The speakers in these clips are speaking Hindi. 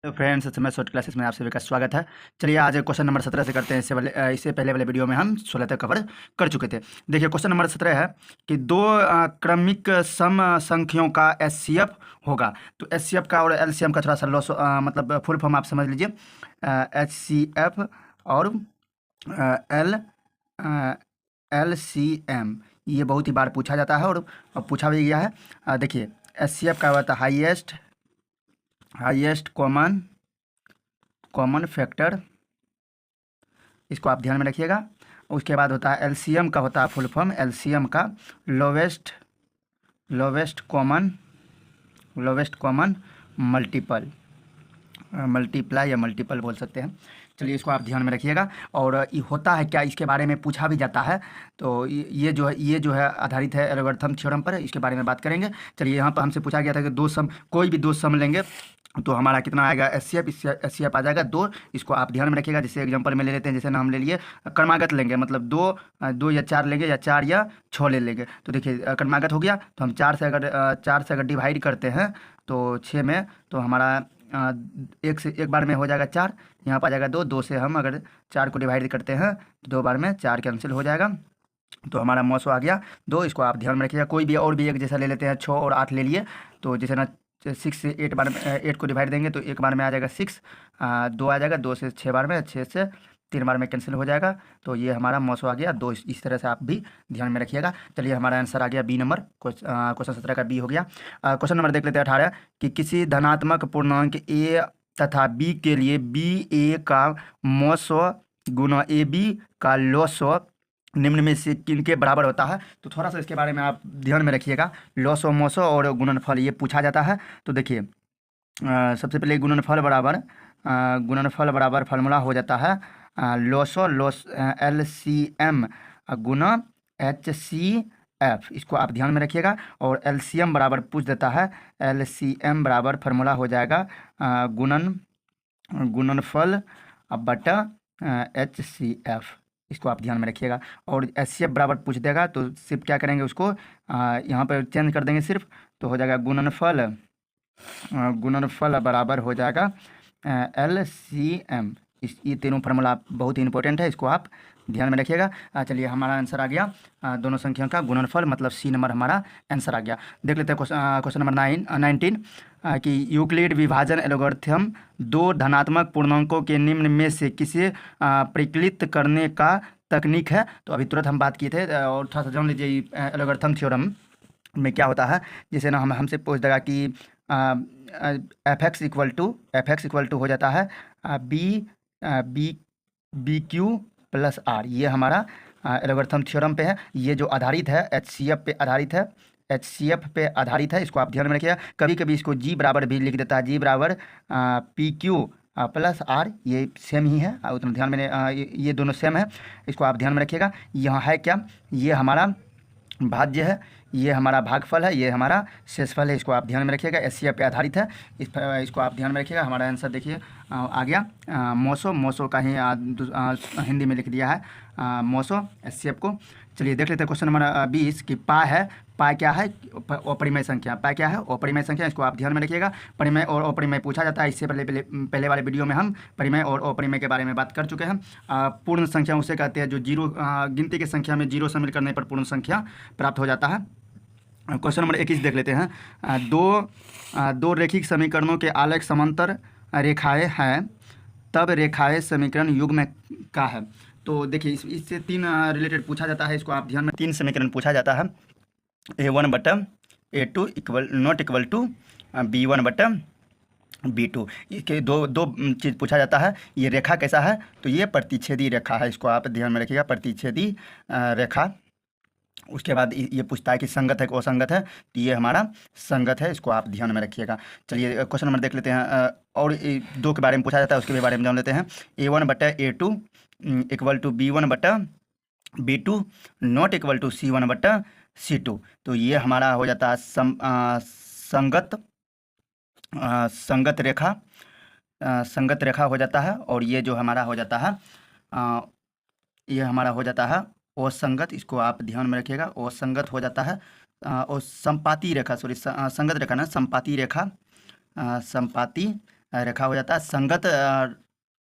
तो फ्रेंड्स, समय शॉर्ट क्लासेस में आप सभी का स्वागत है। चलिए आज क्वेश्चन नंबर 17 से करते हैं। इससे पहले वाले वीडियो में हम 16 तक कवर कर चुके थे। देखिए क्वेश्चन नंबर 17 है कि दो क्रमिक सम संख्याओं का एचसीएफ होगा। तो एचसीएफ का और एलसीएम का थोड़ा सा लॉस मतलब फुल फॉर्म आप समझ लीजिए। एचसीएफ और एल एलसीएम ये बहुत ही बार पूछा जाता है और पूछा भी गया है। देखिए एचसीएफ का होता है हाईएस्ट कॉमन फैक्टर, इसको आप ध्यान में रखिएगा। उसके बाद होता है एलसीएम का, होता है फुल फॉर्म एलसीएम का लोवेस्ट कॉमन मल्टीप्लाई या मल्टीपल बोल सकते हैं। चलिए इसको आप ध्यान में रखिएगा। और ये होता है क्या, इसके बारे में पूछा भी जाता है। तो ये जो है आधारित है एल्गोरिथम थ्योरम पर, इसके बारे में बात करेंगे। चलिए यहाँ पर हमसे पूछा गया था कि कोई भी दो सम लेंगे तो हमारा कितना आएगा एचसीएफ आ जाएगा 2। इसको आप ध्यान में रखिएगा। जैसे एग्जांपल में ले लेते हैं, जैसे ना हम ले लिए क्रमागत लेंगे, मतलब 2 या 4 लेंगे या 4 या 6 ले लेंगे। तो देखिए क्रमागत हो गया, तो हम 4 से अगर डिवाइड करते हैं तो 6 में, तो हमारा एक बार में हो जाएगा 4, यहाँ पर आ जाएगा 2 से हम अगर 4 को डिवाइड करते हैं तो 2 बार में 4 कैंसिल हो जाएगा, तो हमारा मौसो आ गया 2। इसको आप ध्यान में रखिएगा। कोई भी और भी एक जैसा ले लेते हैं, 6 और 8 ले लिए, तो जैसे ना 6 से 8 बार में 8 को डिवाइड देंगे तो एक बार में आ जाएगा 6, 2 आ जाएगा, 2 से 6 बार में, 6 से 3 बार में कैंसिल हो जाएगा, तो ये हमारा मौसो आ गया 2। इस तरह से आप भी ध्यान में रखिएगा। चलिए हमारा आंसर आ गया बी नंबर, क्वेश्चन 17 का बी हो गया। क्वेश्चन नंबर देख लेते हैं 18 कि किसी धनात्मक पूर्णांक ए तथा बी के लिए बी ए का मौसो गुना ए बी का लॉसो निम्न में से किनके बराबर होता है। तो थोड़ा सा इसके बारे में आप ध्यान में रखिएगा। लॉसो मौसो और गुणनफल ये पूछा जाता है। तो देखिए सबसे पहले गुणनफल बराबर फार्मूला हो जाता है लॉसो LCM गुना HCF। इसको आप ध्यान में रखिएगा। और LCM बराबर पूछ देता है, LCM बराबर फार्मूला हो जाएगा गुणनफल बटा HCF। इसको आप ध्यान में रखिएगा। और HCF बराबर पूछ देगा तो सिर्फ क्या करेंगे, उसको यहाँ पर चेंज कर देंगे सिर्फ, तो हो जाएगा गुणनफल बराबर हो जाएगा LCM। ये तीनों फार्मूला बहुत ही इंपॉर्टेंट है, इसको आप ध्यान में रखिएगा। चलिए हमारा आंसर आ गया दोनों संख्याओं का गुणनफल, मतलब सी नंबर हमारा आंसर आ गया। देख लेते हैं क्वेश्चन नंबर 19 कि यूक्लिड विभाजन एल्गोरिथम दो धनात्मक पूर्णांकों के निम्न में से किसे परिकलित करने का तकनीक है। तो अभी तुरंत हम बात किए थे, और थोड़ा सा जान लीजिए एल्गोरिथम थ्योरम में क्या होता है। जैसे ना हमसे पूछ देगा कि एफ एक्स इक्वल टू हो जाता है बी क्यू प्लस आर। ये हमारा एल्गोरिथम थ्योरम पे है। ये जो आधारित है एचसीएफ पे आधारित है। इसको आप ध्यान में रखिएगा। कभी कभी इसको जी बराबर भी लिख देता है, जी बराबर पी क्यू प्लस आर, ये सेम ही है, उतना ध्यान में ये दोनों सेम है। इसको आप ध्यान में रखिएगा। यहाँ है क्या, ये हमारा भाज्य है, ये हमारा भागफल है, ये हमारा शेषफल है। इसको आप ध्यान में रखिएगा। एचसीएफ पे आधारित है। इसको आप ध्यान में रखिएगा। हमारा आंसर देखिए आ गया मौसो का ही हिंदी में लिख दिया है मौसो एचसीएफ को। चलिए देख लेते हैं क्वेश्चन नंबर 20 कि पाई क्या है, अपरिमेय संख्या। पाई क्या है, अपरिमेय संख्या। इसको आप ध्यान में रखिएगा। परिमेय और अपरिमेय पूछा जाता है। इससे पहले वाले वीडियो में हम परिमेय और अपरिमेय के बारे में बात कर चुके हैं। पूर्ण संख्या उसे कहते हैं जो जीरो गिनती की संख्या में जीरो शामिल करने पर पूर्ण संख्या प्राप्त हो जाता है। क्वेश्चन नंबर 21 देख लेते हैं। दो रैखिक समीकरणों के आलेख समांतर रेखाएं हैं, तब रेखाएं समीकरण युग्म का है। तो देखिए इससे 3 रिलेटेड पूछा जाता है। इसको आप ध्यान में, 3 समीकरण पूछा जाता है। A1 बटा A2 not equal to B1 बटा B2। इसके दो चीज़ पूछा जाता है। ये रेखा कैसा है, तो ये प्रतिच्छेदी रेखा है। इसको आप ध्यान में रखिएगा, प्रतिच्छेदी रेखा। उसके बाद ये पूछता है कि संगत है कि असंगत है, तो ये हमारा संगत है। इसको आप ध्यान में रखिएगा। चलिए क्वेश्चन नंबर देख लेते हैं। और 2 के बारे में पूछा जाता है, उसके भी बारे में जान लेते हैं। A1 बटा A2 इक्वल टू B1 बटा B2 not equal to C1 बटा C2। तो ये हमारा हो जाता है संगत रेखा हो जाता है। और ये जो हमारा हो जाता है ये हमारा हो जाता है असंगत। इसको आप ध्यान में रखिएगा, असंगत हो जाता है। और संपाती रेखा, संगत रेखा ना, संपाती रेखा हो जाता है, संगत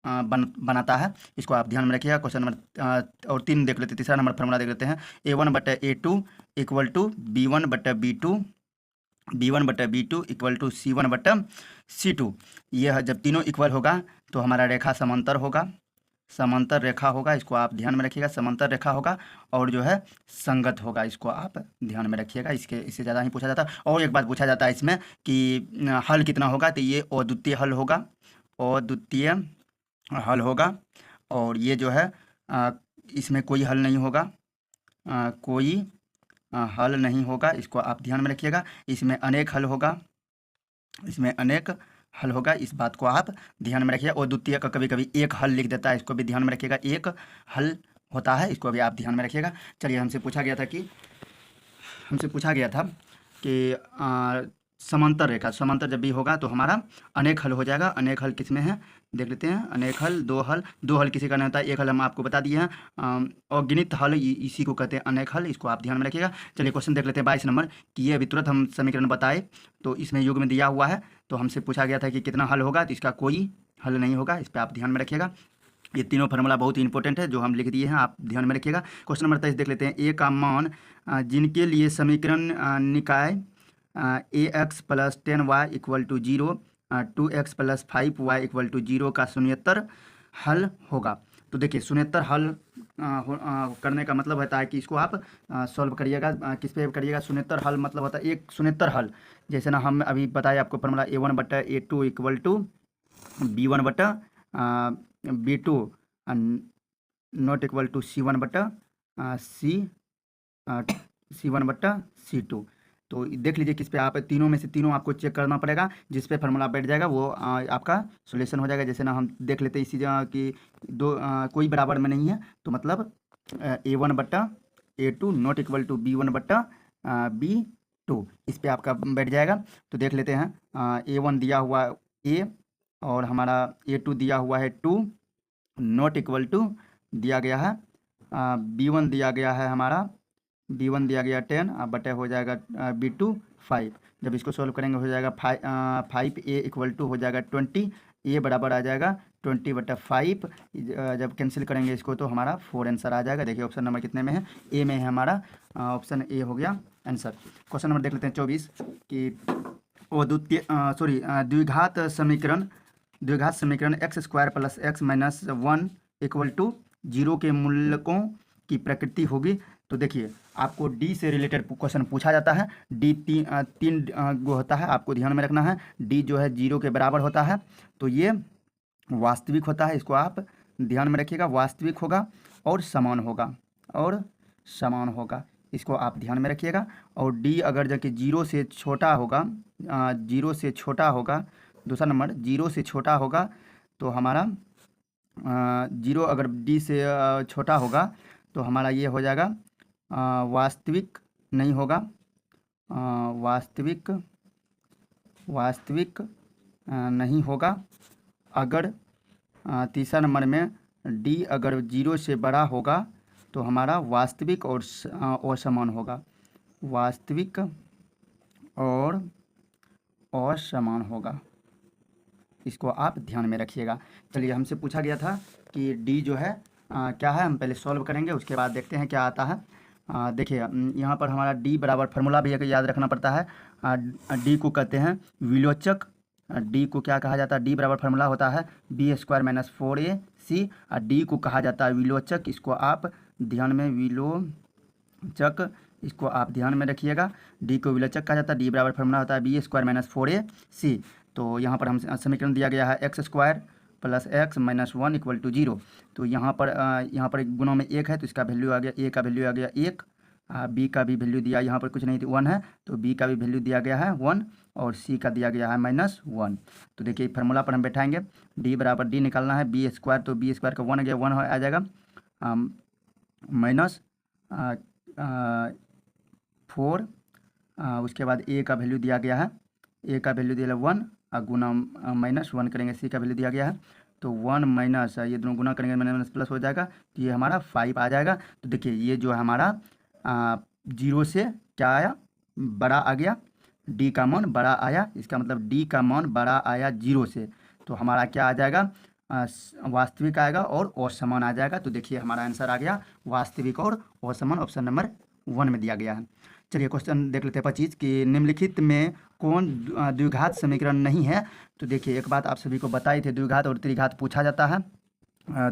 बनाता है। इसको आप ध्यान में रखिएगा। क्वेश्चन नंबर और 3 देख लेते हैं, तीसरा नंबर फॉर्मूला देख लेते हैं। A1/A2 equal to B1/B2, B1/B2 equal to C1/C2। यह जब तीनों इक्वल होगा तो हमारा रेखा समांतर होगा, समांतर रेखा होगा। इसको आप ध्यान में रखिएगा, समांतर रेखा होगा और जो है संगत होगा। इसको आप ध्यान में रखिएगा। इससे ज़्यादा ही पूछा जाता है। और एक बात पूछा जाता है इसमें कि हल कितना होगा, तो ये अद्वितीय हल होगा, अद्वितीय हल होगा। और ये जो है इसमें कोई हल नहीं होगा, कोई हल नहीं होगा। इसको आप ध्यान में रखिएगा। इसमें अनेक हल होगा, इसमें अनेक हल होगा। इस बात को आप ध्यान में रखिए। और द्वितीय का कभी कभी एक हल लिख देता है, इसको भी ध्यान में रखिएगा। एक हल होता है, इसको भी आप ध्यान में रखिएगा। चलिए, हमसे पूछा गया था कि समांतर रेखा, समांतर जब भी होगा तो हमारा अनेक हल हो जाएगा। अनेक हल किस में है देख लेते हैं। अनेक हल, दो हल किसी का नहीं होता है, एक हल हम आपको बता दिए हैं। अगणित हल इसी को कहते हैं अनेक हल। इसको आप ध्यान में रखिएगा। चलिए, क्वेश्चन देख लेते हैं 22 नंबर कि ये अभी तुरंत हम समीकरण बताए तो इसमें युग में दिया हुआ है। तो हमसे पूछा गया था कि कितना हल होगा, तो इसका कोई हल नहीं होगा। इस पर आप ध्यान में रखिएगा। ये तीनों फार्मूला बहुत ही इंपॉर्टेंट है जो हम लिख दिए हैं, आप ध्यान में रखिएगा। क्वेश्चन नंबर 23 देख लेते हैं। ए का मान जिनके लिए समीकरण निकाय AX + 10y equal to 0, 2x + 5y equal to 0 का शून्येतर हल होगा। तो देखिए, शून्येतर हल करने का मतलब होता है कि इसको आप सॉल्व करिएगा। किस पे करिएगा? शून्येतर हल मतलब होता है एक शून्येतर हल। जैसे ना हम अभी बताए आपको formula A1/A2 equal to B1/B2 not equal to C1/C2। तो देख लीजिए किस पे आप तीनों में से तीनों आपको चेक करना पड़ेगा। जिस पे फार्मूला बैठ जाएगा वो आपका सॉल्यूशन हो जाएगा। जैसे ना हम देख लेते हैं इसी जगह कि कोई बराबर में नहीं है, तो मतलब A1/A2 not equal to B1/B2, इस पे आपका बैठ जाएगा। तो देख लेते हैं। A1 दिया हुआ A और हमारा A2 दिया हुआ है 2 नॉट इक्वल टू दिया गया है B1 दिया गया है हमारा B1 दिया गया 10 बटे हो जाएगा B2 5। जब इसको सॉल्व करेंगे हो जाएगा 5A इक्वल टू हो जाएगा 20। ए बराबर आ जाएगा 20/5। जब कैंसिल करेंगे इसको तो हमारा 4 आंसर आ जाएगा। देखिए ऑप्शन नंबर कितने में है? ए में है हमारा। ऑप्शन ए हो गया आंसर। क्वेश्चन नंबर देख लेते हैं 24 कि द्विघात समीकरण x² + x - 1 इक्वल टू 0 के मूलकों की प्रकृति होगी। तो देखिए, आपको डी से रिलेटेड क्वेश्चन पूछा जाता है। डी तीन गो होता है, आपको ध्यान में रखना है। डी जो है 0 के बराबर होता है, तो ये वास्तविक होता है। इसको आप ध्यान में रखिएगा। वास्तविक होगा और समान होगा, इसको आप ध्यान में रखिएगा। और डी अगर जाके 0 से छोटा होगा, 0 से छोटा होगा, दूसरा नंबर 0 से छोटा होगा तो हमारा 0 अगर डी से छोटा होगा तो हमारा ये हो जाएगा वास्तविक नहीं होगा। वास्तविक नहीं होगा। अगर तीसरा नंबर में डी अगर 0 से बड़ा होगा तो हमारा वास्तविक और असमान होगा। वास्तविक और असमान होगा, इसको आप ध्यान में रखिएगा। चलिए, हमसे पूछा गया था कि डी जो है क्या है, हम पहले सॉल्व करेंगे उसके बाद देखते हैं क्या आता है। देखिए, यहाँ पर हमारा डी बराबर फार्मूला भी एक याद रखना पड़ता है। डी को कहते हैं विलोचक। डी को क्या कहा जाता है? डी बराबर फार्मूला होता है B² - 4AC। डी को कहा जाता है विलोचक। इसको आप ध्यान में, विलोचक, इसको आप ध्यान में रखिएगा। डी को विलोचक कहा जाता है। डी बराबर फार्मूला होता है B² - 4AC। तो यहाँ पर हम समीकरण दिया गया है x² + x - 1 इक्वल टू 0। तो यहाँ पर गुणों में 1 है तो इसका वैल्यू आ गया, ए का वैल्यू आ गया 1। बी का भी वैल्यू दिया, यहाँ पर कुछ नहीं 1 है तो बी का भी वैल्यू दिया गया है 1 और सी का दिया गया है -1। तो देखिए, फार्मूला पर हम बैठाएंगे। डी बराबर डी निकालना है B² तो B² का 1 गया, 1 आ जाएगा -4। उसके बाद ए का वैल्यू दिया गया है, ए का वैल्यू दिया 1 गुना -1 करेंगे, सी का वैल्यू दिया गया है तो 1 माइनस ये दोनों गुना करेंगे माइनस प्लस हो जाएगा तो ये हमारा 5 आ जाएगा। तो देखिए, ये जो है हमारा 0 से क्या आया? बड़ा आ गया। डी का मान बड़ा आया, इसका मतलब डी का मान बड़ा आया 0 से। तो हमारा क्या आ जाएगा, वास्तविक आएगा और असमान आ जाएगा। तो देखिए हमारा आंसर आ गया वास्तविक और असमान, ऑप्शन नंबर 1 में दिया गया है। चलिए क्वेश्चन देख लेते हैं 25 कि निम्नलिखित में कौन द्विघात समीकरण नहीं है। तो देखिए एक बात आप सभी को बताई थी, द्विघात और त्रिघात पूछा जाता है।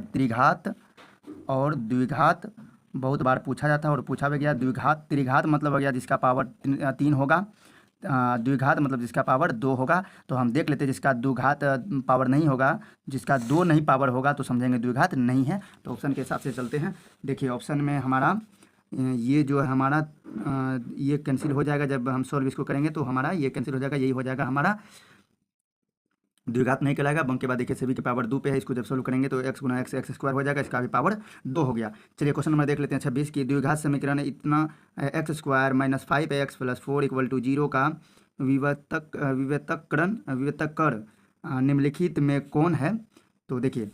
त्रिघात और द्विघात बहुत बार पूछा जाता है और पूछा भी गया। द्विघात त्रिघात मतलब हो गया जिसका पावर 3 होगा, द्विघात मतलब जिसका पावर 2 होगा। तो हम देख लेते हैं जिसका द्विघात पावर नहीं होगा, जिसका 2 नहीं पावर होगा तो समझेंगे द्विघात नहीं है। तो ऑप्शन के हिसाब से चलते हैं। देखिए ऑप्शन में हमारा ये जो है हमारा ये कैंसिल हो जाएगा, जब हम सॉल्व इसको करेंगे तो हमारा ये कैंसिल हो जाएगा, यही हो जाएगा हमारा द्विघात नहीं कहलाएगा। बंक के बाद देखिए सभी के पावर 2 पे है, इसको जब सोल्व करेंगे तो x गुना एक्स स्क्वायर हो जाएगा, इसका भी पावर 2 हो गया। चलिए क्वेश्चन नंबर देख लेते हैं 26 की द्विघात समीकरण इतना x square minus 5x plus 4 equal to 0 का विवेतकरण निम्नलिखित में कौन है। तो देखिए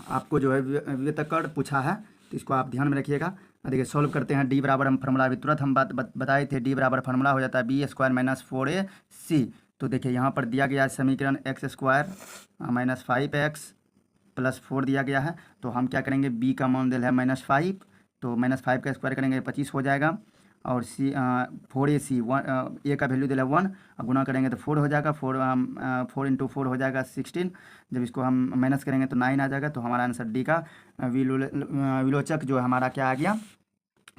आपको जो है विवेतकरण पूछा है, तो इसको आप ध्यान में रखिएगा। देखिए सॉल्व करते हैं। डी बराबर हम फार्मूला अभी तुरंत हम बताए थे, डी बराबर फार्मूला हो जाता है बी स्क्वायर माइनस 4ac। तो देखिए यहाँ पर दिया गया है समीकरण x square minus 5x plus 4 दिया गया है। तो हम क्या करेंगे, बी का मान दिया है -5, तो -5 का स्क्वायर करेंगे 25 हो जाएगा, और सी 4ac ए का वैल्यू दिया 1, गुना करेंगे तो 4 हो जाएगा, 4 इंटू 4 हो जाएगा 16। जब इसको हम माइनस करेंगे तो 9 आ जाएगा। तो हमारा आंसर डी का विलोचक जो हमारा क्या आ गया,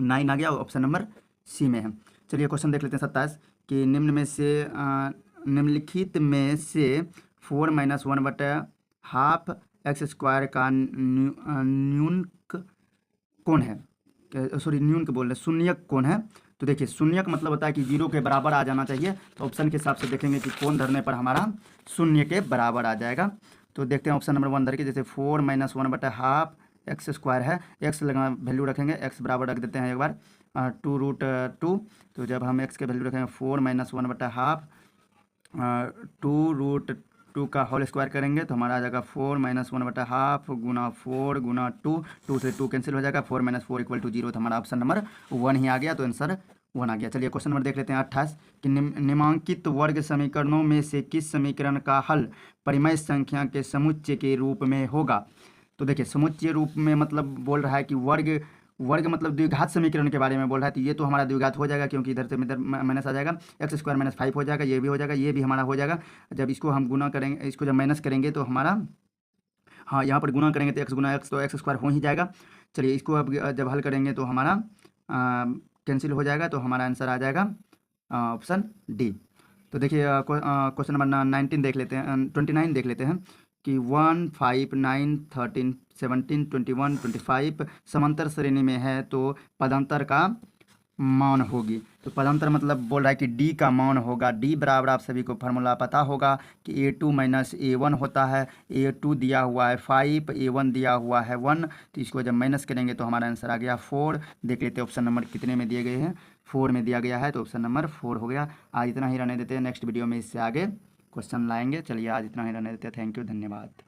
9 आ गया, ऑप्शन नंबर सी में है। चलिए क्वेश्चन देख लेते हैं 27 कि निम्नलिखित में से 4 - 1/2 एक्स स्क्वायर का न्यूनक कौन है, न्यूनक बोल रहे शून्यक कौन है। तो देखिए शून्यक मतलब होता है कि 0 के बराबर आ जाना चाहिए। तो ऑप्शन के हिसाब से देखेंगे कि कौन धरने पर हमारा शून्य के बराबर आ जाएगा। तो देखते हैं ऑप्शन नंबर 1 धर के, जैसे 4 - 1/2 एक्स स्क्वायर है, एक्स लगना वैल्यू रखेंगे, एक्स बराबर रख देते हैं एक बार 2√2। तो जब हम एक्स के वैल्यू रखेंगे 4 - 1/2 2√2 का होल स्क्वायर करेंगे तो हमारा आ जाएगा 4 - 1/2 गुना 4 गुना 2, 2 से 2 कैंसिल हो जाएगा, 4 - 4 = 0। तो हमारा ऑप्शन नंबर 1 ही आ गया, तो आंसर 1 आ गया। चलिए क्वेश्चन नंबर देख लेते हैं 28 कि निम्नांकित वर्ग समीकरणों में से किस समीकरण का हल परिमेय संख्या के समुच्चय के रूप में होगा। तो देखिए समुच्चय रूप में मतलब बोल रहा है कि वर्ग मतलब द्विघात समीकरण के बारे में बोल रहा है। तो ये तो हमारा द्विघात हो जाएगा क्योंकि इधर से इधर माइनस आ जाएगा, एक्स स्क्वायर माइनस 5 हो जाएगा, ये भी हो जाएगा, ये भी हमारा हो जाएगा। जब इसको हम गुना करेंगे, इसको जब माइनस करेंगे तो हमारा, हाँ यहाँ पर गुना करेंगे तो एक्स गुना एक्स, तो एक्स स्क्वायर हो ही जाएगा। चलिए इसको अब जब हल करेंगे तो हमारा कैंसिल हो जाएगा, तो हमारा आंसर आ जाएगा ऑप्शन डी। तो देखिए क्वेश्चन नंबर 19 देख लेते हैं, 29 देख लेते हैं कि 1 5 9 13 17 21 25 समांतर श्रेणी में है तो पदांतर का मान होगी। तो पदांतर मतलब बोल रहा है कि डी का मान होगा। डी बराबर आप सभी को फार्मूला पता होगा कि a2 - a1 होता है। a2 दिया हुआ है 5, a1 दिया हुआ है 1, तो इसको जब माइनस करेंगे तो हमारा आंसर आ गया 4। देख लेते हैं ऑप्शन नंबर कितने में दिए गए हैं, 4 में दिया गया है, तो ऑप्शन नंबर 4 हो गया। आज इतना ही रहने देते हैं, नेक्स्ट वीडियो में इससे आगे क्वेश्चन लाएंगे। चलिए आज इतना ही रहने देते हैं, थैंक यू, धन्यवाद।